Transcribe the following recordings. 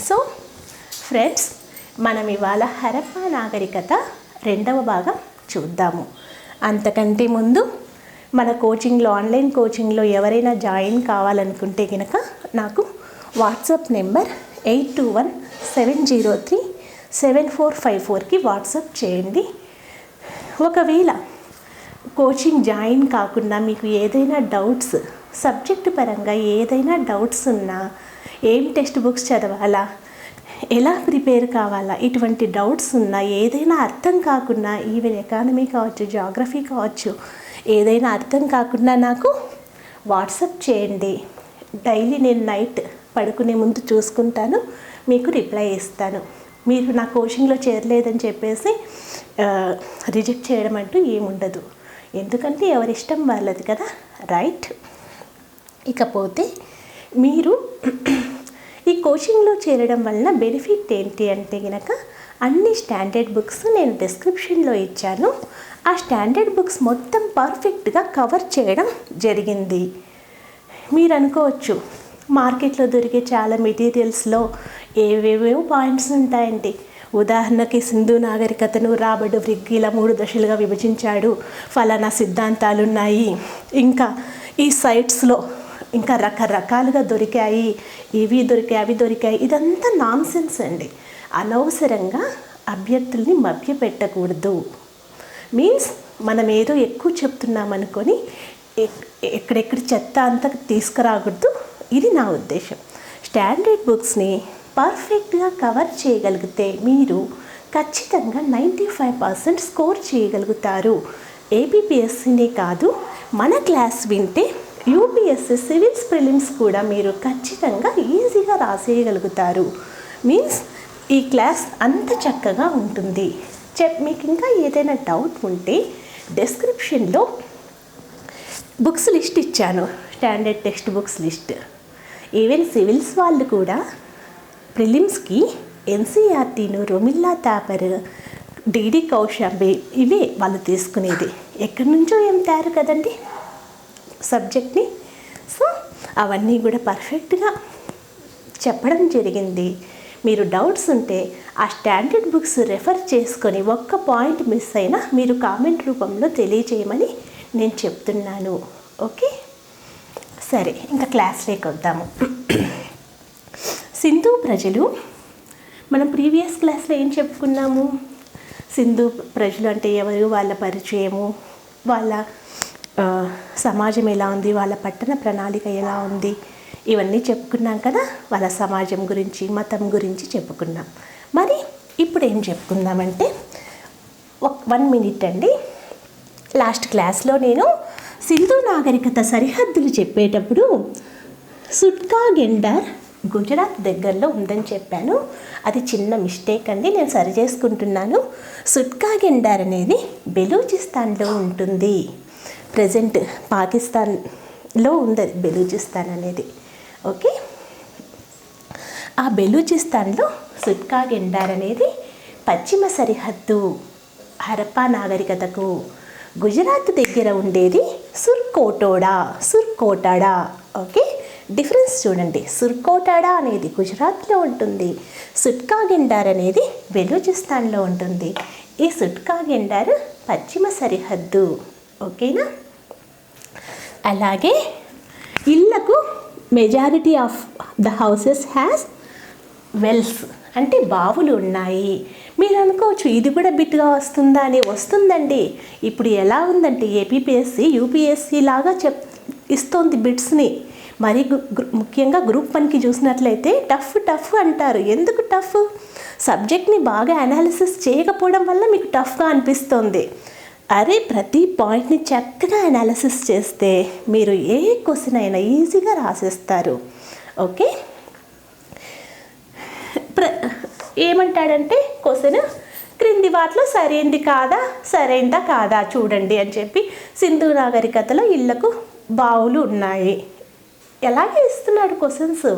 So friends, మనం ఇవాళ హరప్పా నాగరికత 2వ భాగం చూద్దాము. అంతకంటే ముందు మన కోచింగ్లో, ఆన్లైన్ కోచింగ్లో ఎవరైనా జాయిన్ కావాలనుకుంటే కనుక నాకు వాట్సాప్ నెంబర్ 8217037454కి వాట్సాప్ చేయండి. ఒకవేళ కోచింగ్ జాయిన్ కాకుండా మీకు ఏదైనా డౌట్స్, సబ్జెక్టు పరంగా ఏదైనా డౌట్స్ ఉన్నా, ఏం టెక్స్ట్ బుక్స్ చదవాలా, ఎలా ప్రిపేర్ కావాలా, ఇటువంటి డౌట్స్ ఉన్నా, ఏదైనా అర్థం కాకుండా, ఈవెన్ ఎకానమీ కావచ్చు, జాగ్రఫీ కావచ్చు, ఏదైనా అర్థం కాకుండా నాకు వాట్సాప్ చేయండి. డైలీ నేను నైట్ పడుకునే ముందు చూసుకుంటాను, మీకు రిప్లై ఇస్తాను. మీరు నా కోచింగ్లో చేరలేదని చెప్పేసి రిజెక్ట్ చేయడం అంటూ ఏముండదు. ఎందుకంటే ఎవరిష్టం వాళ్ళది కదా, రైట్? ఇకపోతే మీరు ఈ కోచింగ్లో చేరడం వలన బెనిఫిట్ ఏంటి అంటే కనుక, అన్ని స్టాండర్డ్ బుక్స్ నేను డిస్క్రిప్షన్లో ఇచ్చాను. ఆ స్టాండర్డ్ బుక్స్ మొత్తం పర్ఫెక్ట్గా కవర్ చేయడం జరిగింది. మీరు అనుకోవచ్చు, మార్కెట్లో దొరికే చాలా మెటీరియల్స్లో ఏవేవో పాయింట్స్ ఉంటాయండి. ఉదాహరణకి సింధు నాగరికతను రాబర్ట్ బ్రిగ్ ఇలా 3 దశలుగా విభజించాడు, ఫలానా సిద్ధాంతాలు ఉన్నాయి, ఇంకా ఈ సైట్స్లో ఇంకా రకరకాలుగా దొరికాయి, ఇవి దొరికాయి, అవి దొరికాయి. ఇదంతా నాన్సెన్స్ అండి. అనవసరంగా అభ్యర్థుల్ని మభ్యపెట్టకూడదు. మీన్స్ మనం ఏదో ఎక్కువ చెప్తున్నామనుకొని ఎక్కడెక్కడ చెత్త అంతా తీసుకురాకూడదు. ఇది నా ఉద్దేశం. స్టాండర్డ్ బుక్స్ని పర్ఫెక్ట్గా కవర్ చేయగలిగితే మీరు ఖచ్చితంగా 95% స్కోర్ చేయగలుగుతారు. ఏపీపీఎస్సీనే కాదు, మన క్లాస్ వింటే యూపీఎస్సీ సివిల్స్ ప్రిలిమ్స్ కూడా మీరు ఖచ్చితంగా ఈజీగా రాసేయగలుగుతారు. మీన్స్ ఈ క్లాస్ అంత చక్కగా ఉంటుంది. మీకు ఇంకా ఏదైనా డౌట్ ఉంటే డిస్క్రిప్షన్లో బుక్స్ లిస్ట్ ఇచ్చాను, standard text books list. Even civils వాళ్ళు కూడా ప్రిలిమ్స్కి ఎన్సీఆర్టీను, రొమిల్లా థాపర్, డిడి కౌశాంబే ఇవే వాళ్ళు తీసుకునేది. ఎక్కడి నుంచో ఏం తయారు కదండి సబ్జెక్ట్ని. సో అవన్నీ కూడా పర్ఫెక్ట్గా చెప్పడం జరిగింది. మీరు డౌట్స్ ఉంటే ఆ స్టాండర్డ్ బుక్స్ రెఫర్ చేసుకొని ఒక్క పాయింట్ మిస్ అయినా మీరు కామెంట్ రూపంలో తెలియజేయమని నేను చెప్తున్నాను. ఓకే, సరే, ఇంకా క్లాస్లోకి వద్దాము. సింధు ప్రజలు, మనం ప్రీవియస్ క్లాస్లో ఏం చెప్పుకున్నాము? సింధు ప్రజలు అంటే ఎవరు, వాళ్ళ పరిచయము, వాళ్ళ సమాజం ఎలా ఉంది, వాళ్ళ పట్టణ ప్రణాళిక ఎలా ఉంది, ఇవన్నీ చెప్పుకున్నాం కదా. వాళ్ళ సమాజం గురించి, మతం గురించి చెప్పుకున్నాం. మరి ఇప్పుడు ఏం చెప్పుకుందామంటే, 1 మినిట్ అండి. లాస్ట్ క్లాస్లో నేను సింధు నాగరికత సరిహద్దులు చెప్పేటప్పుడు సుట్కా గెండార్ గుజరాత్ దగ్గరలో ఉందని చెప్పాను. అది చిన్న మిస్టేక్ అండి, నేను సరి చేసుకుంటున్నాను. సుట్కా గెండార్ అనేది బెలూచిస్తాన్లో ఉంటుంది. ప్రజెంట్ పాకిస్తాన్లో ఉంది బెలూచిస్తాన్ అనేది. ఓకే, ఆ బెలూచిస్తాన్లో సుట్కా గెండార్ అనేది పశ్చిమ సరిహద్దు హరప్పా నాగరికతకు. గుజరాత్ దగ్గర ఉండేది సుర్కోటాడా. ఓకే, డిఫరెన్స్ చూడండి. సుర్కోటాడా అనేది గుజరాత్లో ఉంటుంది, సుట్కా గెండార్ అనేది బెలూచిస్తాన్లో ఉంటుంది. ఈ సుట్కా గెండార్ పశ్చిమ సరిహద్దు. ఓకేనా? అలాగే ఇళ్లకు majority of the houses has wells, అంటే బావులు ఉన్నాయి. మీరు అనుకోవచ్చు ఇది కూడా బిట్గా వస్తుందా అని. వస్తుందండి. ఇప్పుడు ఎలా ఉందంటే ఏపీపీఎస్సీ యూపీఎస్సీ లాగా ఇస్తోంది బిట్స్ని. మరి ముఖ్యంగా గ్రూప్ 1కి చూసినట్లయితే టఫ్ అంటారు. ఎందుకు టఫ్? సబ్జెక్ట్ని బాగా అనాలిసిస్ చేయకపోవడం వల్ల మీకు టఫ్గా అనిపిస్తుంది. అరే, ప్రతి పాయింట్ని చక్కగా అనాలిసిస్ చేస్తే మీరు ఏ క్వశ్చన్ అయినా ఈజీగా రాసేస్తారు. ఓకే, ఏమంటాడంటే క్వశ్చన్ క్రింది వాటిలో సరైందా కాదా చూడండి అని చెప్పి, సింధు నాగరికతలో ఇళ్లకు బావులు ఉన్నాయి ఎలాగే ఇస్తున్నాడు క్వశ్చన్స్.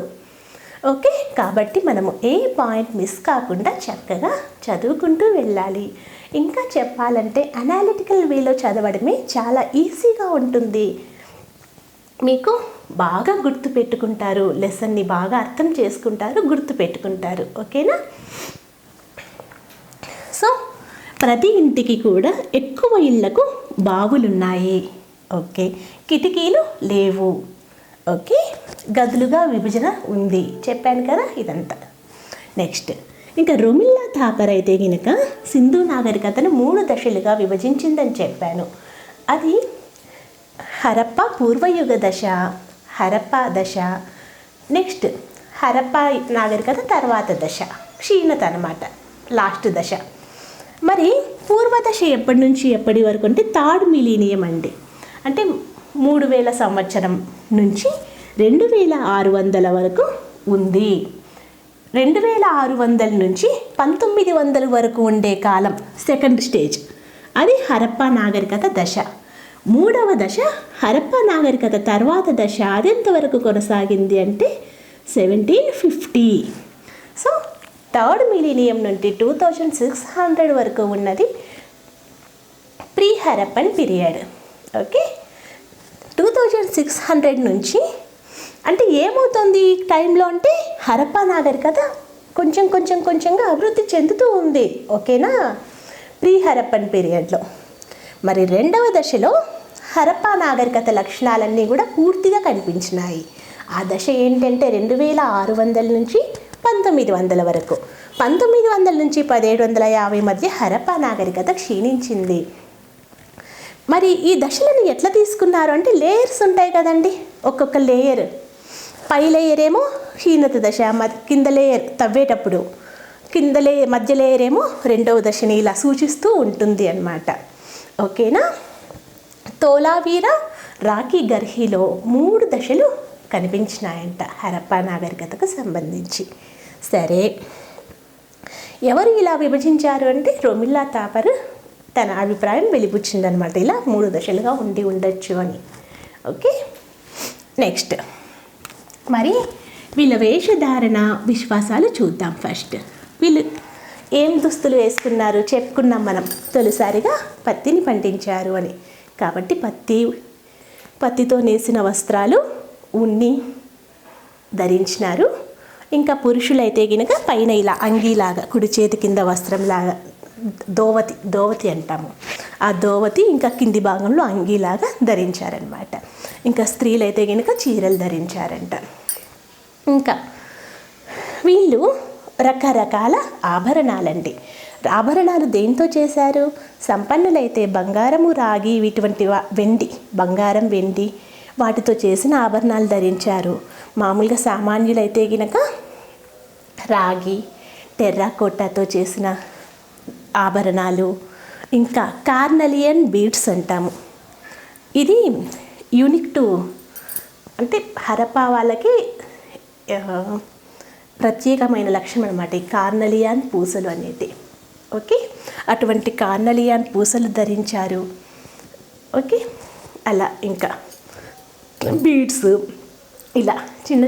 ఓకే, కాబట్టి మనము ఏ పాయింట్ మిస్ కాకుండా చక్కగా చదువుకుంటూ వెళ్ళాలి. ఇంకా చెప్పాలంటే అనాలిటికల్ వేలో చదవడమే చాలా ఈజీగా ఉంటుంది. మీకు బాగా గుర్తుపెట్టుకుంటారు, లెసన్ని బాగా అర్థం చేసుకుంటారు, గుర్తుపెట్టుకుంటారు. ఓకేనా? సో ప్రతి ఇంటికి కూడా ఎక్కువ ఇళ్లకు బావులున్నాయి. ఓకే, కిటికీలు లేవు. ఓకే, గదులుగా విభజన ఉంది, చెప్పాను కదా ఇదంతా. నెక్స్ట్ ఇంకా రొమిల్లా థాపర్ అయితే కనుక సింధు నాగరికతను 3 దశలుగా విభజించిందని చెప్పాను. అది హరప్పా పూర్వయుగ దశ, హరప్పా దశ, నెక్స్ట్ హరప్పా నాగరికత తర్వాత దశ, క్షీణత అన్నమాట, లాస్ట్ దశ. మరి పూర్వదశ ఎప్పటి నుంచి ఎప్పటి వరకు అంటే 3rd మిలీనియం అండి. అంటే 3000 సంవత్సరం నుంచి 2600 వరకు ఉంది. 2600 నుంచి 1900 వరకు ఉండే కాలం సెకండ్ స్టేజ్, అది హరప్పా నాగరికత దశ. 3వ దశ హరప్పా నాగరికత తర్వాత దశ. అది ఎంతవరకు కొనసాగింది అంటే 1750. సో 3rd మిలీనియం నుండి 2600 వరకు ఉన్నది ప్రీ హరప్పన్ పీరియడ్. ఓకే, 2600 నుంచి అంటే ఏమవుతుంది ఈ టైంలో అంటే హరప్పా నాగరికత కొంచెంగా అభివృద్ధి చెందుతూ ఉంది. ఓకేనా, ప్రీ హరప్పన్ పీరియడ్లో. మరి 2వ దశలో హరప్పా నాగరికత లక్షణాలన్నీ కూడా పూర్తిగా కనిపించినాయి. ఆ దశ ఏంటంటే 2600 నుంచి 1900 వరకు. 1900 నుంచి 1750 మధ్య హరప్పా నాగరికత క్షీణించింది. మరి ఈ దశలను ఎట్లా తీసుకున్నారు అంటే లేయర్స్ ఉంటాయి కదండి, ఒక్కొక్క లేయర్. పై లేయర్ ఏమో క్షీణత దశ, కింద లేయర్ తవ్వేటప్పుడు కింద లేయర్, మధ్య లేయర్ ఏమో 2వ దశని ఇలా సూచిస్తూ ఉంటుంది అన్నమాట. ఓకేనా, తోలావీర, రాఖీ గర్హిలో 3 దశలు కనిపించినాయంట హరప్పా నాగరికతకు సంబంధించి. సరే, ఎవరు ఇలా విభజించారు అంటే రొమిల్లా థాపర్ తన అభిప్రాయం వెలిబుచ్చిందనమాట, ఇలా 3 దశలుగా ఉండి ఉండొచ్చు అని. ఓకే, నెక్స్ట్ మరి వీళ్ళ వేషధారణ విశ్వాసాలు చూద్దాం. ఫస్ట్ వీళ్ళు ఏం దుస్తులు వేసుకున్నారు చెప్పుకున్నాం మనం తొలిసారిగా, పత్తిని పండించారు అని. కాబట్టి పత్తితో నేసిన వస్త్రాలు, ఉన్ని ధరించినారు. ఇంకా పురుషులైతే గినక పైన ఇలా అంగీలాగా కుడి చేతి కింద వస్త్రంలాగా దోవతి అంటాము, ఆ దోవతి ఇంకా కింది భాగంలో అంగీలాగా ధరించారనమాట. ఇంకా స్త్రీలైతే కనుక చీరలు ధరించారంట. ఇంకా వీళ్ళు రకరకాల ఆభరణాలండి. ఆభరణాలు దేంతో చేశారు? సంపన్నులైతే బంగారము, రాగి, ఇటువంటి వెండి, బంగారం, వెండి వాటితో చేసిన ఆభరణాలు ధరించారు. మామూలుగా సామాన్యులైతే గినక రాగి, టెర్రాకోటాతో చేసిన ఆభరణాలు, ఇంకా కార్నలియన్ బీడ్స్ అంటాము. ఇది యూనిక్ టు అంటే హరప్పా వాళ్ళకి ప్రత్యేకమైన లక్షణం అనమాట ఈ కార్నలియాన్ పూసలు అనేటి. ఓకే, అటువంటి కార్నలియాన్ పూసలు ధరించారు. ఓకే, అలా ఇంకా బీడ్స్ ఇలా చిన్న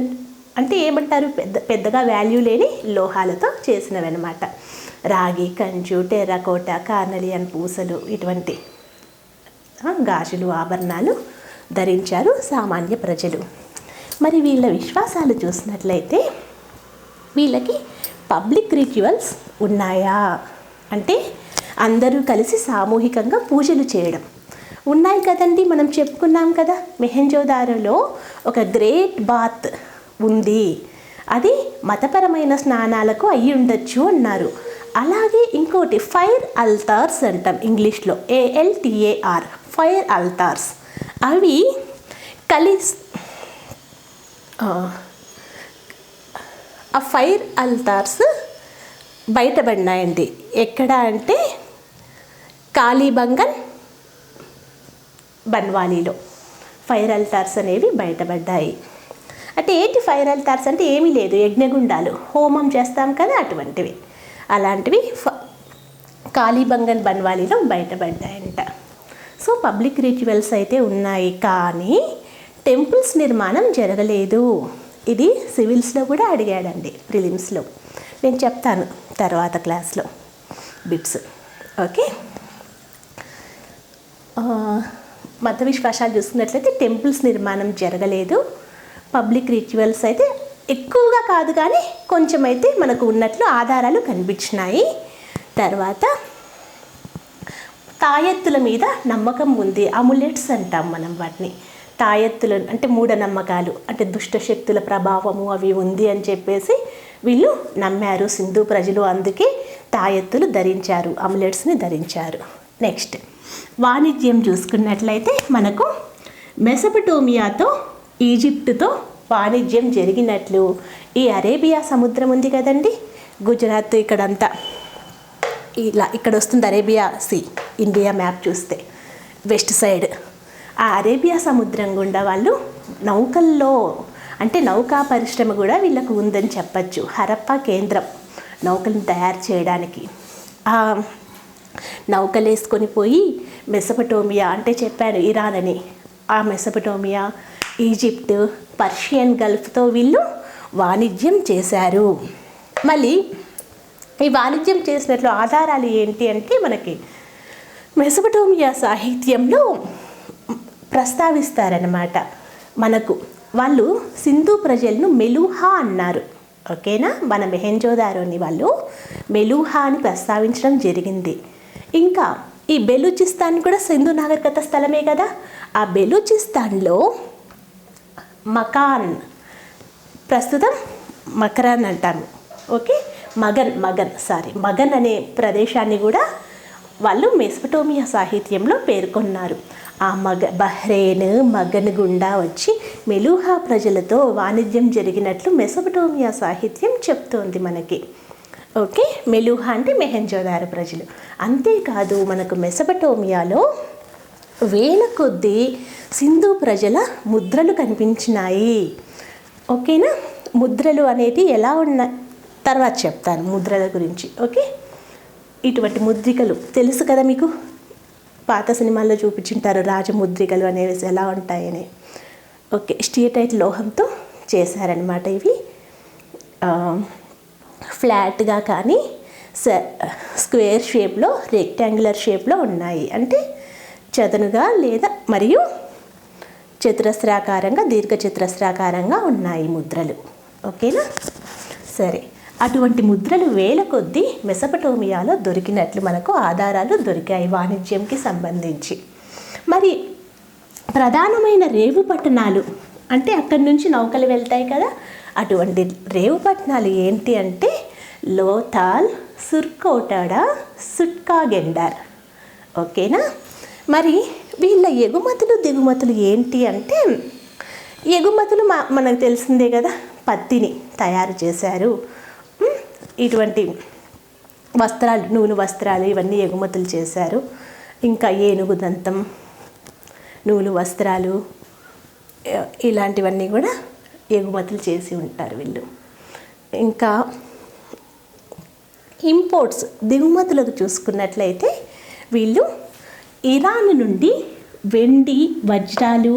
అంటే ఏమంటారు పెద్దగా వాల్యూ లేని లోహాలతో చేసినవి అనమాట. రాగి, కంచు, టెర్రాకోటా, కార్నలియన్ పూసలు ఇటువంటి గాజులు, ఆభరణాలు ధరించారు సామాన్య ప్రజలు. మరి వీళ్ళ విశ్వాసాలు చూసినట్లయితే వీళ్ళకి పబ్లిక్ రిచువల్స్ ఉన్నాయా అంటే అందరూ కలిసి సామూహికంగా పూజలు చేయడం ఉన్నాయి కదండి. మనం చెప్పుకున్నాం కదా, మొహెంజోదారోలో ఒక గ్రేట్ బాత్ ఉంది, అది మతపరమైన స్నానాలకు అయ్యి ఉండొచ్చు అన్నారు. అలాగే ఇంకోటి ఫైర్ అల్తార్స్ అంటాం ఇంగ్లీష్లో, ALTAR, ఫైర్ అల్తార్స్. అవి ఆ ఫైర్ అల్తార్స్ బయటపడినాయండి. ఎక్కడ అంటే కాళీబంగన్, బన్వాలీలో ఫైర్ అల్తార్స్ అనేవి బయటపడ్డాయి. అంటే ఏంటి ఫైర్ అల్తార్స్ అంటే ఏమీ లేదు, యజ్ఞగుండాలు, హోమం చేస్తాం కదా అటువంటివి. అలాంటివి కాళీబంగన్, బన్వాలీలో బయటపడ్డాయంట. సో పబ్లిక్ రిచువల్స్ అయితే ఉన్నాయి, కానీ టెంపుల్స్ నిర్మాణం జరగలేదు. ఇది సివిల్స్లో కూడా అడిగాడండి, ప్రిలిమ్స్లో. నేను చెప్తాను తర్వాత క్లాస్లో బిట్స్. ఓకే, మత విశ్వాసాలు చూసుకున్నట్లయితే టెంపుల్స్ నిర్మాణం జరగలేదు. పబ్లిక్ రిచువల్స్ అయితే ఎక్కువగా కాదు కానీ కొంచెం అయితే మనకు ఉన్నట్లు ఆధారాలు కనిపించినాయి. తర్వాత తాయెత్తుల మీద నమ్మకం ఉంది. అములెట్స్ అంటాం మనం వాటిని. తాయెత్తులు అంటే మూఢనమ్మకాలు, అంటే దుష్టశక్తుల ప్రభావము అవి ఉంది అని చెప్పేసి వీళ్ళు నమ్మారు సింధు ప్రజలు. అందుకే తాయెత్తులు ధరించారు, అములెట్స్ని ధరించారు. నెక్స్ట్ వాణిజ్యం చూసుకున్నట్లయితే మనకు మెసపటోమియాతో ఈజిప్టుతో వాణిజ్యం జరిగినట్లు ఈ అరేబియా సముద్రం ఉంది కదండి, గుజరాత్ ఇక్కడంతా ఇలా ఇక్కడ వస్తుంది అరేబియా సీ. ఇండియా మ్యాప్ చూస్తే వెస్ట్ సైడ్ ఆ అరేబియా సముద్రం గుండా వాళ్ళు నౌకల్లో, అంటే నౌకా పరిశ్రమ కూడా వీళ్ళకు ఉందని చెప్పచ్చు. హరప్పా కేంద్రం నౌకలను తయారు చేయడానికి. ఆ నౌకలు వేసుకొని పోయి మెసపటోమియా, అంటే చెప్పాను ఇరాన్ అని, ఆ మెసపటోమియా, ఈజిప్ట్, పర్షియన్ గల్ఫ్తో వీళ్ళు వాణిజ్యం చేశారు. మళ్ళీ ఈ వాణిజ్యం చేసినట్లు ఆధారాలు ఏంటి అంటే మనకి మెసపటోమియా సాహిత్యంలో ప్రస్తావిస్తారనమాట. మనకు వాళ్ళు సింధు ప్రజలను మెలూహా అన్నారు. ఓకేనా, మన మెహెంజోదారోని వాళ్ళు మెలూహా అని ప్రస్తావించడం జరిగింది. ఇంకా ఈ బెలూచిస్తాన్ కూడా సింధు నాగరికత స్థలమే కదా. ఆ బెలూచిస్తాన్లో మకాన్, ప్రస్తుతం మకరాన్ అంటాము. ఓకే, మగన్ అనే ప్రదేశాన్ని కూడా వాళ్ళు మెసపటోమియా సాహిత్యంలో పేర్కొన్నారు. ఆ బహ్రెయిన్, మగన్ గుండా వచ్చి మెలూహా ప్రజలతో వాణిజ్యం జరిగినట్లు మెసపటోమియా సాహిత్యం చెప్తోంది మనకి. ఓకే, మెలూహా అంటే మెహెంజోదారో ప్రజలు. అంతేకాదు మనకు మెసపటోమియాలో వేల కొద్దీ సింధు ప్రజల ముద్రలు కనిపించినాయి. ఓకేనా, ముద్రలు అనేవి ఎలా ఉన్నాయి తర్వాత చెప్తాను ముద్రల గురించి. ఓకే, ఇటువంటి ముద్రికలు తెలుసు కదా మీకు, పాత సినిమాల్లో చూపించుంటారు రాజముద్రికలు అనేవి ఎలా ఉంటాయని. ఓకే, స్టియటైట్ లోహంతో చేశారనమాట. ఇవి ఫ్లాట్గా కానీ స్క్వేర్ షేప్లో, రెక్టాంగులర్ షేప్లో ఉన్నాయి. అంటే చదునుగా లేదా మరియు చతురస్రాకారంగా, దీర్ఘచతురస్రాకారంగా ఉన్నాయి ముద్రలు. ఓకేనా, సరే. అటువంటి ముద్రలు వేల కొద్దీ మెసపటోమియాలో దొరికినట్లు మనకు ఆధారాలు దొరికాయి వాణిజ్యంకి సంబంధించి. మరి ప్రధానమైన రేవు పట్టణాలు అంటే అక్కడి నుంచి నౌకలు వెళ్తాయి కదా, అటువంటి రేవు పట్టణాలు ఏంటి అంటే లోథాల్, సుర్కోటాడా, సుట్కాగెండార్. ఓకేనా, మరి వీళ్ళ ఎగుమతులు దిగుమతులు ఏంటి అంటే, ఎగుమతులు మనకు తెలిసిందే కదా, పత్తిని తయారు చేశారు. ఇటువంటి వస్త్రాలు, నూలు వస్త్రాలు ఇవన్నీ ఎగుమతులు చేశారు. ఇంకా ఏనుగు దంతం, నూలు వస్త్రాలు ఇలాంటివన్నీ కూడా ఎగుమతులు చేసి ఉంటారు వీళ్ళు. ఇంకా ఇంపోర్ట్స్, దిగుమతులకు చూసుకున్నట్లయితే వీళ్ళు ఇరాన్ నుండి వెండి, వజ్రాలు,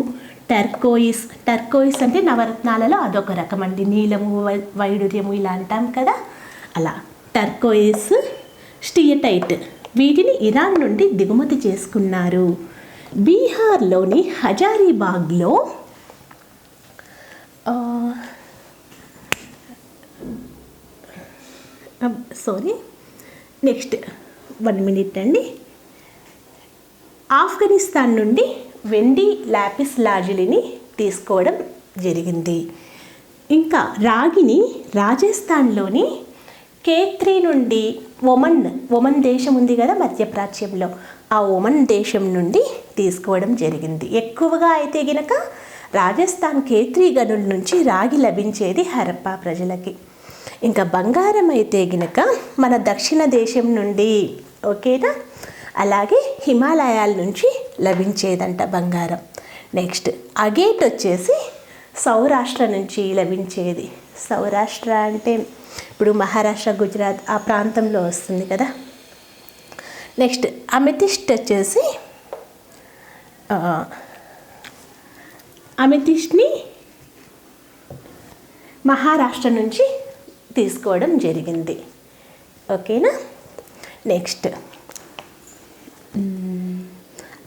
టర్కోయిస్ అంటే నవరత్నాలలో అదొక రకం అండి. నీలము, వైడూర్యము ఇలా అంటాం కదా, అలా టర్కోయిస్, స్టియటైట్ వీటిని ఇరాన్ నుండి దిగుమతి చేసుకున్నారు. బీహార్లోని హజారీబాగ్లో నెక్స్ట్ 1 minute అండి. ఆఫ్ఘనిస్తాన్ నుండి వెండి, లాపిస్ లాజులిని తీసుకోవడం జరిగింది. ఇంకా రాగిని రాజస్థాన్లోని కేత్రి నుండి ఒమన్ దేశం ఉంది కదా మధ్యప్రాచ్యంలో, ఆ ఒమన్ దేశం నుండి తీసుకోవడం జరిగింది. ఎక్కువగా అయితే గినక రాజస్థాన్ కేత్రి గనుల నుంచి రాగి లభించేది హరప్పా ప్రజలకి. ఇంకా బంగారం అయితే గినక మన దక్షిణ దేశం నుండి, ఓకేనా, అలాగే హిమాలయాల నుంచి లభించేదంట బంగారం. నెక్స్ట్ అగేట్ వచ్చేసి సౌరాష్ట్ర నుంచి లభించేది. సౌరాష్ట్ర అంటే ఇప్పుడు మహారాష్ట్ర, గుజరాత్ ఆ ప్రాంతంలో వస్తుంది కదా. నెక్స్ట్ అమెథిస్ట్ వచ్చేసి అమెథిస్ట్ని మహారాష్ట్ర నుంచి తీసుకోవడం జరిగింది. ఓకేనా, నెక్స్ట్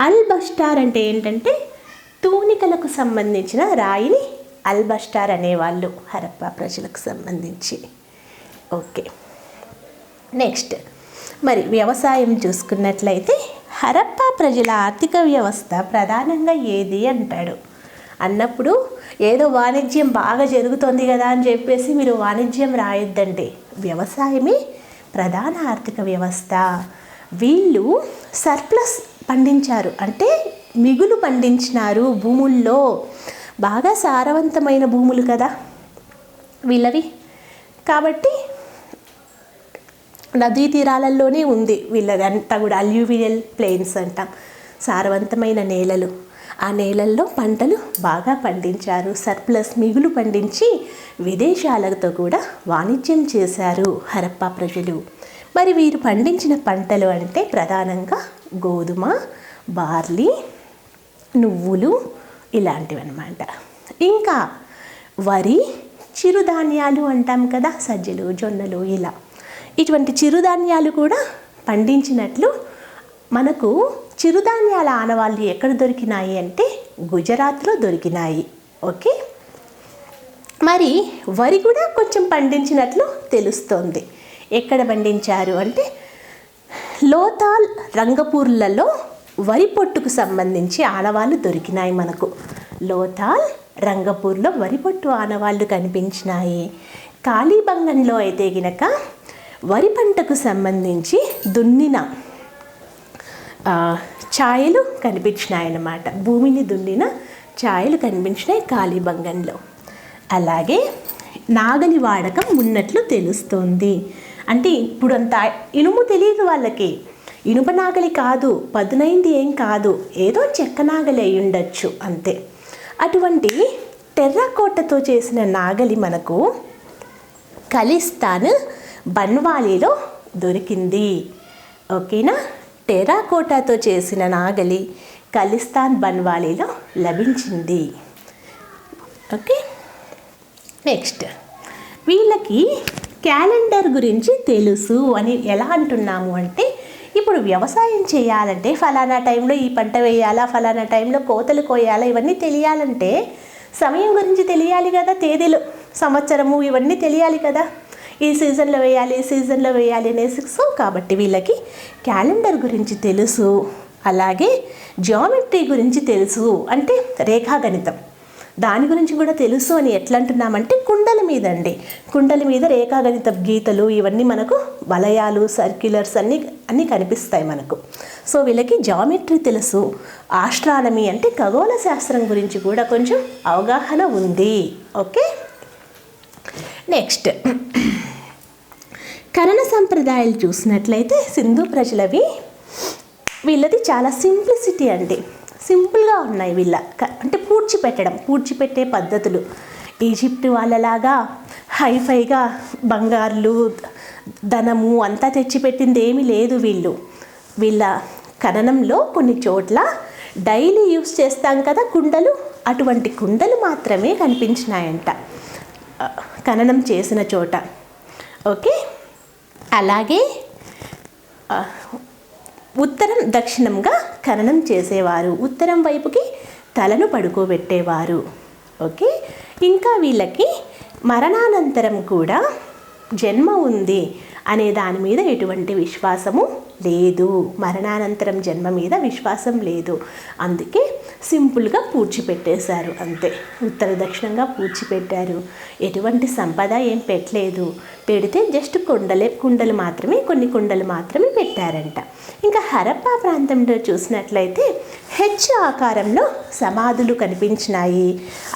అల్బస్టార్ అంటే ఏంటంటే తూనికలకు సంబంధించిన రాయిని అల్బస్టార్ అనేవాళ్ళు హరప్పా ప్రజలకు సంబంధించి. ఓకే, నెక్స్ట్ మరి వ్యవసాయం చూసుకున్నట్లయితే హరప్పా ప్రజల ఆర్థిక వ్యవస్థ ప్రధానంగా ఏది అంటాడు అన్నప్పుడు ఏదో వాణిజ్యం బాగా జరుగుతోంది కదా అని చెప్పేసి మీరు వాణిజ్యం రాయొద్దండి. వ్యవసాయమే ప్రధాన ఆర్థిక వ్యవస్థ. వీళ్ళు సర్ప్లస్ పండించారు అంటే మిగులు పండించినారు భూముల్లో. బాగా సారవంతమైన భూములు కదా వీళ్ళవి, కాబట్టి నదీ తీరాలలోనే ఉంది వీళ్ళదంతా కూడా. అల్యూవియల్ ప్లెయిన్స్ అంటాం, సారవంతమైన నేలలు. ఆ నేలల్లో పంటలు బాగా పండించారు, సర్ప్లస్ మిగులు పండించి విదేశాలతో కూడా వాణిజ్యం చేశారు హరప్పా ప్రజలు. మరి వీరు పండించిన పంటలు అంటే ప్రధానంగా గోధుమ, బార్లీ, నువ్వులు ఇలాంటివి అన్నమాట. ఇంకా వరి, చిరుధాన్యాలు అంటాం కదా, సజ్జలు, జొన్నలు, ఇలా ఇటువంటి చిరుధాన్యాలు కూడా పండించినట్లు మనకు చిరుధాన్యాల ఆనవాళ్ళు ఎక్కడ దొరికినాయి అంటే గుజరాత్లో దొరికినాయి. ఓకే, మరి వరి కూడా కొంచెం పండించినట్లు తెలుస్తోంది. ఎక్కడ పండించారు అంటే లోథాల్, రంగపూర్లలో వరి పొట్టుకు సంబంధించి ఆనవాళ్ళు దొరికినాయి మనకు. లోథాల్, రంగపూర్లో వరి పొట్టు ఆనవాళ్ళు కనిపించినాయి. కాళీబంగంలో అయితే గినక వరి పంటకు సంబంధించి దున్నిన ఛాయలు కనిపించినాయన్నమాట. భూమిని దున్నిన ఛాయలు కనిపించినాయి కాళీబంగంలో. అలాగే నాగలి వాడకం ఉన్నట్లు తెలుస్తోంది. అంటే ఇప్పుడు అంత ఇనుము తెలియదు వాళ్ళకి, ఇనుప నాగలి కాదు, పదునైంది ఏం కాదు, ఏదో చెక్క నాగలి అయి ఉండొచ్చు అంతే. అటువంటి టెర్రాకోటతో చేసిన నాగలి మనకు ఖలిస్తాన్ బన్వాలీలో దొరికింది. ఓకేనా, టెర్రాకోటాతో చేసిన నాగలి ఖలిస్తాన్ బన్వాలీలో లభించింది. ఓకే, నెక్స్ట్ వీళ్ళకి క్యాలెండర్ గురించి తెలుసు అని ఎలా అంటున్నాము అంటే, ఇప్పుడు వ్యవసాయం చేయాలంటే ఫలానా టైంలో ఈ పంట వేయాలా, ఫలానా టైంలో కోతలు కోయాలా, ఇవన్నీ తెలియాలంటే సమయం గురించి తెలియాలి కదా, తేదీలు, సంవత్సరము ఇవన్నీ తెలియాలి కదా. ఈ సీజన్లో వేయాలి, ఈ సీజన్లో వేయాలి అనేసి. సో కాబట్టి వీళ్ళకి క్యాలెండర్ గురించి తెలుసు. అలాగే జియోమెట్రీ గురించి తెలుసు, అంటే రేఖాగణితం, దాని గురించి కూడా తెలుసు అని ఎట్లా అంటున్నామంటే కుండల మీద అండి. కుండల మీద రేఖాగణిత గీతలు ఇవన్నీ మనకు వలయాలు, సర్క్యులర్స్ అన్నీ కనిపిస్తాయి మనకు. సో వీళ్ళకి జియోమెట్రీ తెలుసు. ఆస్ట్రానమీ అంటే ఖగోళ శాస్త్రం గురించి కూడా కొంచెం అవగాహన ఉంది. ఓకే, నెక్స్ట్ కరణ సంప్రదాయాలు చూసినట్లయితే సింధు ప్రజలవి, వీళ్ళది చాలా సింప్లిసిటీ అండి. సింపుల్గా ఉన్నాయి వీళ్ళ అంటే పూడ్చిపెట్టే పద్ధతులు. ఈజిప్ట్ వాళ్ళలాగా హైఫైగా బంగారులు, ధనము అంతా తెచ్చిపెట్టింది ఏమీ లేదు. వీళ్ళ ఖననంలో కొన్ని చోట్ల డైలీ యూస్ చేస్తాం కదా కుండలు, అటువంటి కుండలు మాత్రమే కనిపించినాయంట ఖననం చేసిన చోట. ఓకే, అలాగే ఉత్తరం దక్షిణంగా ఖననం చేసేవారు, ఉత్తరం వైపుకి తలను పడుకోబెట్టేవారు. ఓకే, ఇంకా వీళ్ళకి మరణానంతరం కూడా జన్మ ఉంది అనే దాని మీద ఎటువంటి విశ్వాసము లేదు. మరణానంతరం జన్మ మీద విశ్వాసం లేదు. అందుకే సింపుల్గా పూడ్చిపెట్టేశారు అంతే. ఉత్తర దక్షిణంగా పూడ్చిపెట్టారు. ఎటువంటి సంపద ఏం పెట్టలేదు. పెడితే జస్ట్ కుండలు మాత్రమే, కొన్ని కుండలు మాత్రమే పెట్టారంట. ఇంకా హరప్పా ప్రాంతంలో చూసినట్లయితే హెచ్ ఆకారంలో సమాధులు కనిపించినాయి.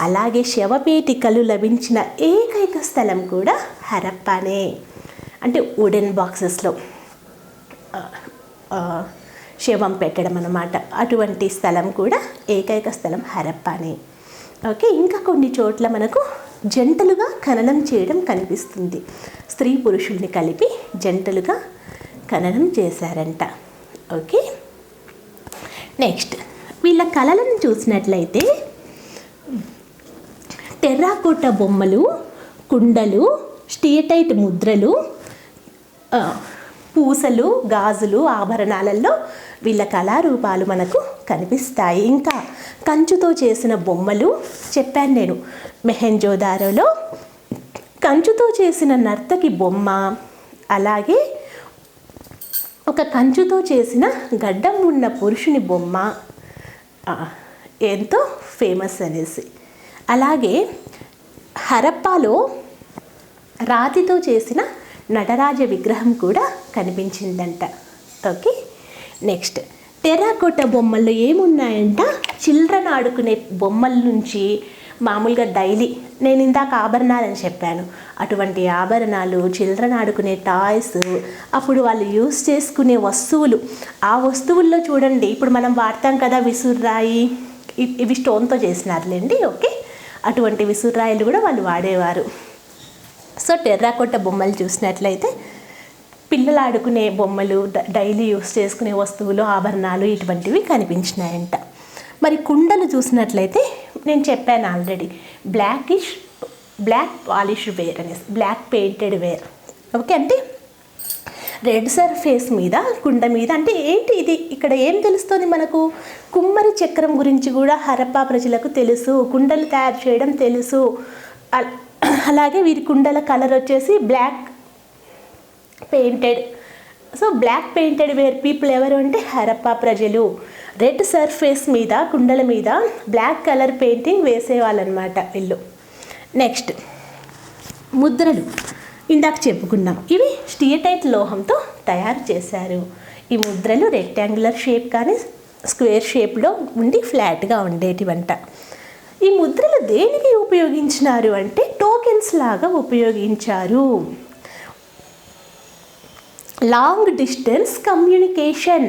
అలాగే శవపేటికలు లభించిన ఏకైక స్థలం కూడా హరప్పానే. అంటే వుడెన్ బాక్సెస్లో శవం పెట్టడం అన్నమాట. అటువంటి స్థలం కూడా ఏకైక స్థలం హరప్పానే. ఓకే, ఇంకా కొన్ని చోట్ల మనకు జంటలుగా ఖననం చేయడం కనిపిస్తుంది. స్త్రీ పురుషుల్ని కలిపి జంటలుగా ఖననం చేశారంట. ఓకే, నెక్స్ట్ వీళ్ళ కళలను చూసినట్లయితే టెర్రాకోట బొమ్మలు, కుండలు, స్టియటైట్ ముద్రలు, పూసలు, గాజులు, ఆభరణాలలో వీళ్ళ కళారూపాలు మనకు కనిపిస్తాయి. ఇంకా కంచుతో చేసిన బొమ్మలు చెప్పాను నేను. మొహెంజోదారోలో కంచుతో చేసిన నర్తకి బొమ్మ, అలాగే ఒక కంచుతో చేసిన గడ్డం ఉన్న పురుషుని బొమ్మ ఎంతో ఫేమస్ అనేసి. అలాగే హరప్పాలో రాతితో చేసిన నటరాజ విగ్రహం కూడా కనిపించిందంట. ఓకే, నెక్స్ట్ టెర్రాకోట బొమ్మల్లో ఏమున్నాయంట, చిల్డ్రన్ ఆడుకునే బొమ్మల నుంచి మామూలుగా డైలీ నేను ఇందాక ఆభరణాలని చెప్పాను, అటువంటి ఆభరణాలు, చిల్డ్రన్ ఆడుకునే టాయ్స్, అప్పుడు వాళ్ళు యూస్ చేసుకునే వస్తువులు, ఆ వస్తువుల్లో చూడండి ఇప్పుడు మనం వాడతాం కదా విసుర్రాయి, ఇవి స్టోన్తో చేసినారులేండి. ఓకే, అటువంటి విసుర్రాయిలు కూడా వాళ్ళు వాడేవారు. సో టెర్రాకోట బొమ్మలు చూసినట్లయితే పిల్లలు ఆడుకునే బొమ్మలు, డైలీ యూస్ చేసుకునే వస్తువులు, ఆభరణాలు ఇటువంటివి కనిపించినాయంట. మరి కుండలు చూసినట్లయితే నేను చెప్పాను ఆల్రెడీ, బ్లాక్ పాలిష్ వేర్ అనేసి, బ్లాక్ పెయింటెడ్ వేర్. ఓకే, అంటే రెడ్ సర్ఫేస్ మీద, కుండ మీద, అంటే ఏంటి ఇది, ఇక్కడ ఏం తెలుస్తుంది మనకు, కుమ్మరి చక్రం గురించి కూడా హరప్పా ప్రజలకు తెలుసు, కుండలు తయారు చేయడం తెలుసు. అలాగే వీరి కుండల కలర్ వచ్చేసి black painted. So black painted ware people ఎవరు అంటే హరప్పా ప్రజలు. రెడ్ సర్ఫేస్ మీద, కుండల మీద బ్లాక్ కలర్ పెయింటింగ్ వేసేవాళ్ళనమాట వీళ్ళు. నెక్స్ట్ ముద్రలు ఇందాక చెప్పుకున్నాం, ఇవి స్టియటైట్ లోహంతో తయారు చేశారు. ఈ ముద్రలు రెక్టాంగులర్ షేప్ కానీ స్క్వేర్ షేప్లో ఉండి ఫ్లాట్గా ఉండేటివంట. ఈ ముద్రలు దేనికి ఉపయోగించినారు అంటే టోకెన్స్ లాగా ఉపయోగించారు. లాంగ్ డిస్టెన్స్ కమ్యూనికేషన్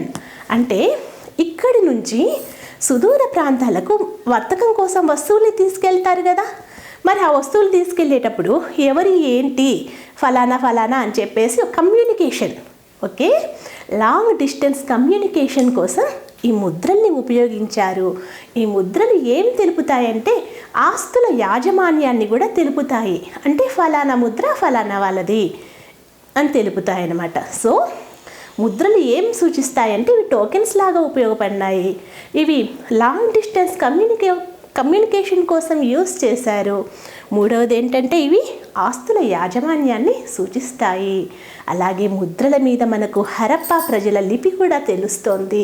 అంటే ఇక్కడి నుంచి సుదూర ప్రాంతాలకు వర్తకం కోసం వస్తువుల్ని తీసుకెళ్తారు కదా, మరి ఆ వస్తువులు తీసుకెళ్ళేటప్పుడు ఎవరి ఏంటి ఫలానా ఫలానా అని చెప్పేసి communication. Okay, long distance communication కోసం ఈ ముద్రల్ని ఉపయోగించారు. ఈ ముద్రలు ఏం తెలుపుతాయంటే ఆస్తుల యాజమాన్యాన్ని కూడా తెలుపుతాయి. అంటే ఫలానా ముద్ర ఫలానా వాళ్ళది అని తెలుపుతాయి అన్నమాట. సో ముద్రలు ఏం సూచిస్తాయంటే ఇవి టోకెన్స్ లాగా ఉపయోగపడినాయి. ఇవి లాంగ్ డిస్టెన్స్ కమ్యూనికేషన్ కోసం యూస్ చేశారు. మూడవది ఏంటంటే ఇవి ఆస్తుల యాజమాన్యాన్ని సూచిస్తాయి. అలాగే ముద్రల మీద మనకు హరప్పా ప్రజల లిపి కూడా తెలుస్తోంది.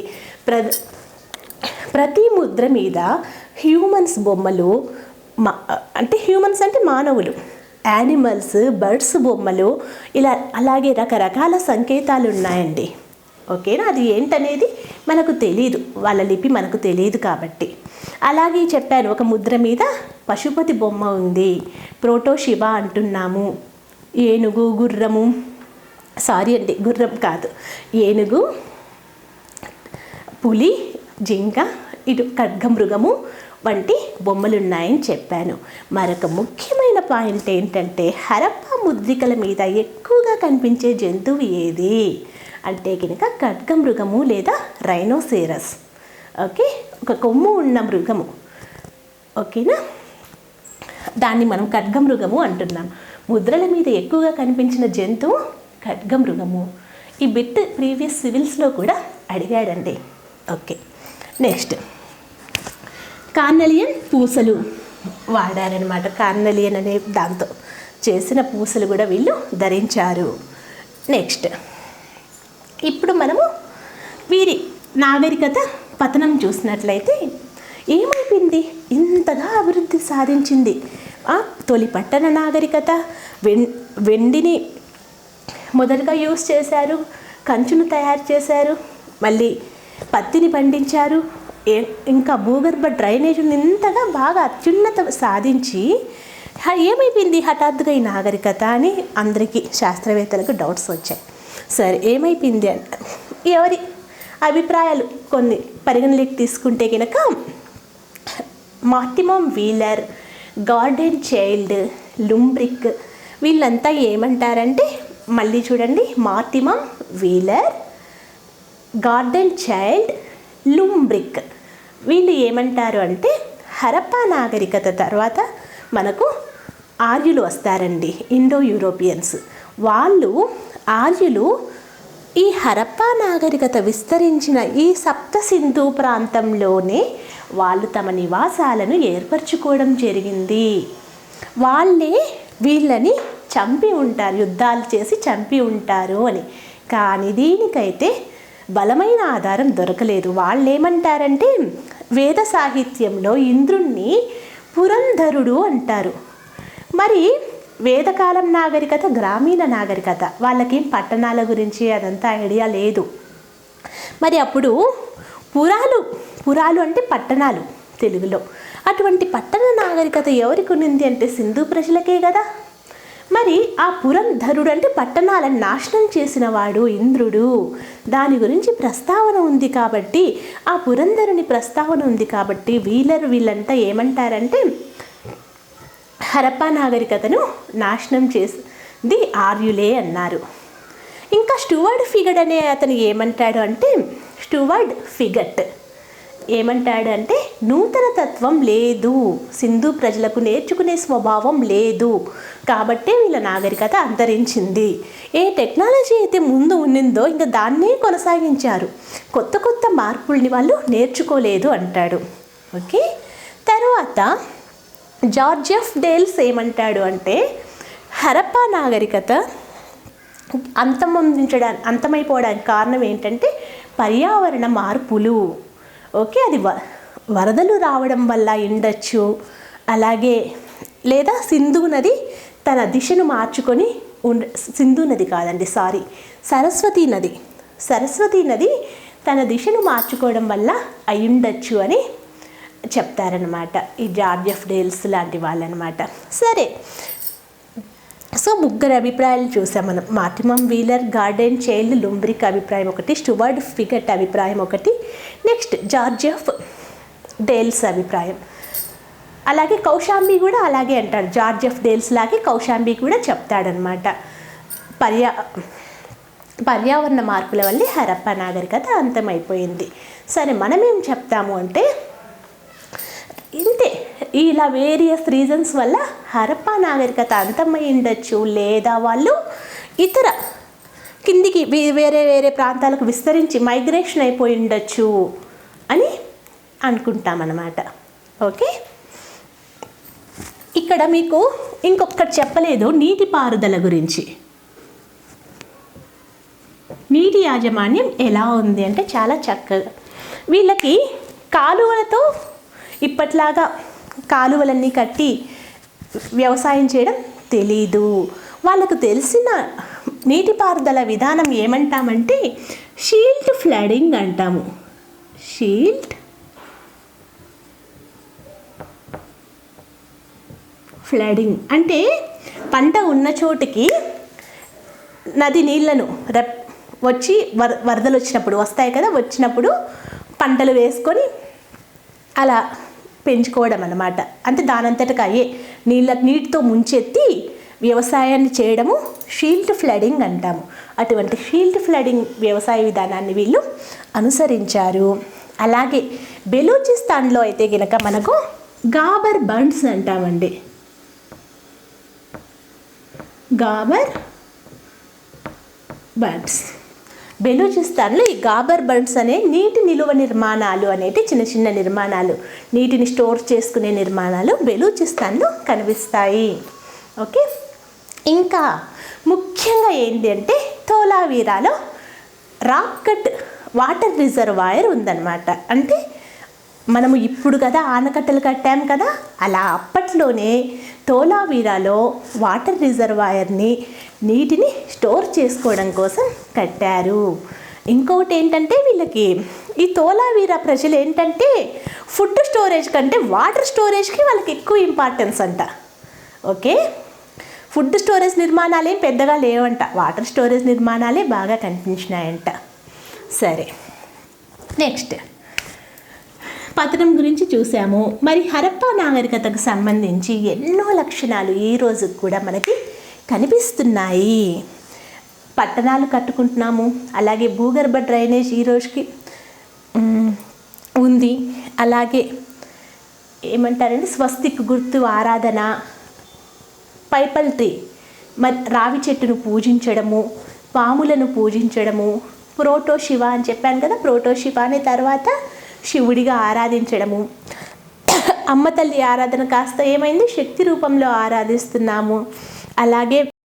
ప్రతి ముద్ర మీద హ్యూమన్స్ బొమ్మలు, అంటే హ్యూమన్స్ అంటే మానవులు, యానిమల్స్, బర్డ్స్ బొమ్మలు, ఇలా అలాగే రకరకాల సంకేతాలు ఉన్నాయండి. ఓకేనా, అది ఏంటనేది మనకు తెలియదు, వాళ్ళ లిపి మనకు తెలియదు కాబట్టి. అలాగే చెప్పాను, ఒక ముద్ర మీద పశుపతి బొమ్మ ఉంది, ప్రోటో శివ అంటున్నాము. ఏనుగు, గుర్రము, గుర్రం కాదు, ఏనుగు, పులి, జింక, ఇటు ఖడ్గమృగము వంటి బొమ్మలు ఉన్నాయని చెప్పాను. మరొక ముఖ్యమైన పాయింట్ ఏంటంటే హరప్పా ముద్రికల మీద ఎక్కువగా కనిపించే జంతువు ఏది అంటే కనుక ఖడ్గమృగము లేదా రైనోసేరస్. ఓకే, ఒక కొమ్ము ఉన్న మృగము. ఓకేనా, దాన్ని మనం ఖడ్గమృగము అంటున్నాం. ముద్రల మీద ఎక్కువగా కనిపించిన జంతువు ఖడ్గమృగము. ఈ బిట్ ప్రీవియస్ సివిల్స్లో కూడా అడిగాడండి. ఓకే, నెక్స్ట్ కార్నెలియన్ పూసలు వాడారనమాట. కార్నెలియన్ అనే దాంతో చేసిన పూసలు కూడా వీళ్ళు ధరించారు. నెక్స్ట్ ఇప్పుడు మనము వీరి నాగరికత పతనం చూసినట్లయితే ఏమైపోయింది, ఇంతగా అభివృద్ధి సాధించింది. తొలి పట్టణ నాగరికత వెండిని మొదటగా యూస్ చేశారు, కంచును తయారు చేశారు, మళ్ళీ పత్తిని పండించారు, ఇంకా భూగర్భ డ్రైనేజీని ఇంతగా బాగా అత్యున్నత సాధించి ఏమైపోయింది హఠాత్తుగా ఈ నాగరికత అని అందరికీ శాస్త్రవేత్తలకు డౌట్స్ వచ్చాయి. సరే ఏమైపోయింది అంట, ఎవరి అభిప్రాయాలు కొన్ని పరిగణలోకి తీసుకుంటే కనుక మార్టిమమ్ వీలర్, గార్డెన్ చైల్డ్, లుంబ్రిక్ వీళ్ళంతా ఏమంటారంటే, మళ్ళీ చూడండి, మార్టిమమ్ వీలర్, గార్డెన్ చైల్డ్, లుంబ్రిక్ వీళ్ళు ఏమంటారు అంటే హరప్పా నాగరికత తర్వాత మనకు ఆర్యులు వస్తారండి, ఇండో యూరోపియన్స్. ఆర్యులు ఈ హరప్పా నాగరికత విస్తరించిన ఈ సప్త సింధు ప్రాంతంలోనే వాళ్ళు తమ నివాసాలను ఏర్పరచుకోవడం జరిగింది. వాళ్ళే వీళ్ళని చంపి ఉంటారు, యుద్ధాలు చేసి చంపి ఉంటారు అని. కానీ దీనికైతే బలమైన ఆధారం దొరకలేదు. వాళ్ళు ఏమంటారంటే వేద సాహిత్యంలో ఇంద్రుణ్ణి పురంధరుడు అంటారు. మరి వేదకాలం నాగరికత గ్రామీణ నాగరికత, వాళ్ళకి పట్టణాల గురించి అదంతా ఐడియా లేదు. మరి అప్పుడు పురాలు అంటే పట్టణాలు తెలుగులో. అటువంటి పట్టణ నాగరికత ఎవరికి ఉన్నింది అంటే సింధు ప్రజలకే కదా. మరి ఆ పురంధరుడు అంటే పట్టణాలను నాశనం చేసిన వాడు ఇంద్రుడు. దాని గురించి ప్రస్తావన ఉంది కాబట్టి, ఆ పురంధరుని ప్రస్తావన ఉంది కాబట్టి వీళ్ళంతా ఏమంటారంటే హరప్పా నాగరికతను నాశనం చేసింది ఆర్యులే అన్నారు. ఇంకా స్టూవర్డ్ ఫిగట్ అనే అతను ఏమంటాడు అంటే స్టూవర్డ్ ఫిగట్ ఏమంటాడు అంటే నూతన తత్వం లేదు, సింధు ప్రజలకు నేర్చుకునే స్వభావం లేదు, కాబట్టే వీళ్ళ నాగరికత అంతరించింది. ఏ టెక్నాలజీ అయితే ముందు ఉన్నిందో ఇంకా దాన్నే కొనసాగించారు, కొత్త కొత్త మార్పుల్ని వాళ్ళు నేర్చుకోలేదు అంటాడు. ఓకే, తర్వాత జార్జ్ ఎఫ్ డేల్స్ ఏమంటాడు అంటే హరప్పా నాగరికత అంతమైపోవడానికి కారణం ఏంటంటే పర్యావరణ మార్పులు. ఓకే, అది వరదలు రావడం వల్ల ఉండొచ్చు, అలాగే లేదా సింధు నది తన దిశను మార్చుకొని సింధు నది కాదండి సారీ సరస్వతీ నది తన దిశను మార్చుకోవడం వల్ల అయ్యుండొచ్చు అని చెప్తారనమాట ఈ జార్జ్ ఎఫ్ డేల్స్ లాంటి వాళ్ళనమాట. సరే, సో ముగ్గురు అభిప్రాయాలు చూసాం మనం. మార్టిమమ్ వీలర్, గార్డెన్ చైల్డ్, లుంబ్రిక్ అభిప్రాయం ఒకటి, స్టూవర్డ్ ఫిగట్ అభిప్రాయం ఒకటి, నెక్స్ట్ జార్జ్ ఎఫ్ డేల్స్ అభిప్రాయం. అలాగే కౌశాంబి కూడా అలాగే అంటాడు, జార్జ్ ఎఫ్ డేల్స్ లాగే కౌశాంబి కూడా చెప్తాడనమాట. పర్యావరణ మార్పుల వల్లే హరప్పా నాగరికత అంతమైపోయింది. సరే, మనమేం చెప్తాము అంటే ఇంతే, ఇలా వేరియస్ రీజన్స్ వల్ల హరప్పా నాగరికత అంతమై ఉండొచ్చు, లేదా వాళ్ళు ఇతర కిందికి వేరే వేరే ప్రాంతాలకు విస్తరించి మైగ్రేషన్ అయిపోయి ఉండొచ్చు అని అనుకుంటామన్నమాట. ఓకే, ఇక్కడ మీకు ఇంకొకటి చెప్పలేదు, నీటిపారుదల గురించి. నీటి యాజమాన్యం ఎలా ఉంది అంటే చాలా చక్కగా, వీళ్ళకి కాలువలతో ఇప్పట్లాగా కాలువలన్నీ కట్టి వ్యవసాయం చేయడం తెలీదు. వాళ్ళకు తెలిసిన నీటిపారుదల విధానం ఏమంటామంటే షీల్డ్ ఫ్లడింగ్ అంటాము. షీల్డ్ ఫ్లడింగ్ అంటే పంట ఉన్న చోటికి నది నీళ్లను వచ్చి వరదలు వచ్చినప్పుడు వస్తాయి కదా, వచ్చినప్పుడు పంటలు వేసుకొని అలా పెంచుకోవడం అన్నమాట. అంటే దానంతటకు అయ్యే నీటితో ముంచెత్తి వ్యవసాయాన్ని చేయడము షీల్డ్ ఫ్లడింగ్ అంటాము. అటువంటి షీల్డ్ ఫ్లడింగ్ వ్యవసాయ విధానాన్ని వీళ్ళు అనుసరించారు. అలాగే బెలూచిస్తాన్లో అయితే కనుక మనకు గాబర్ బండ్స్ అంటామండి. గాబర్ బండ్స్ బెలూచిస్తాన్లో ఈ గాబర్ బండ్స్ అనే నీటి నిలువ నిర్మాణాలు అనేటి చిన్న చిన్న నిర్మాణాలు, నీటిని స్టోర్ చేసుకునే నిర్మాణాలు బెలూచిస్తాన్లో కనిపిస్తాయి. ఓకే, ఇంకా ముఖ్యంగా ఏంటి అంటే ధోలావీరాలో రాక్ కట్ వాటర్ రిజర్వాయర్ ఉందన్నమాట. అంటే మనము ఇప్పుడు కదా ఆనకట్టలు కట్టాం కదా, అలా అప్పట్లోనే ధోలావీరాలో వాటర్ రిజర్వాయర్ని నీటిని స్టోర్ చేసుకోవడం కోసం కట్టారు. ఇంకొకటి ఏంటంటే వీళ్ళకి ఈ ధోలావీరా ప్రజలు ఏంటంటే ఫుడ్ స్టోరేజ్ కంటే వాటర్ స్టోరేజ్కి వాళ్ళకి ఎక్కువ ఇంపార్టెన్స్ అంట. ఓకే, ఫుడ్ స్టోరేజ్ నిర్మాణాలు ఏం పెద్దగా లేవంట, వాటర్ స్టోరేజ్ నిర్మాణాలే బాగా కనిపించినాయంట. సరే, నెక్స్ట్ పతనం గురించి చూసాము. మరి హరప్పా నాగరికతకు సంబంధించి ఎన్నో లక్షణాలు ఈ రోజు కూడా మనకి కనిపిస్తున్నాయి. పట్టణాలు కట్టుకుంటున్నాము, అలాగే భూగర్భ డ్రైనేజ్ ఈ రోజుకి ఉంది. అలాగే ఏమంటారంటే స్వస్తిక్ గుర్తు ఆరాధన, పైపల్ ట్రీ మరి రావి చెట్టును పూజించడము, పాములను పూజించడము, ప్రోటో శివ అని చెప్పాను కదా, ప్రోటో శివాని తర్వాత శివుడిగా ఆరాధించడము. అమ్మ తల్లి ఆరాధన కాస్త ఏమైంది, శక్తి రూపంలో ఆరాధిస్తున్నాము. అలాగే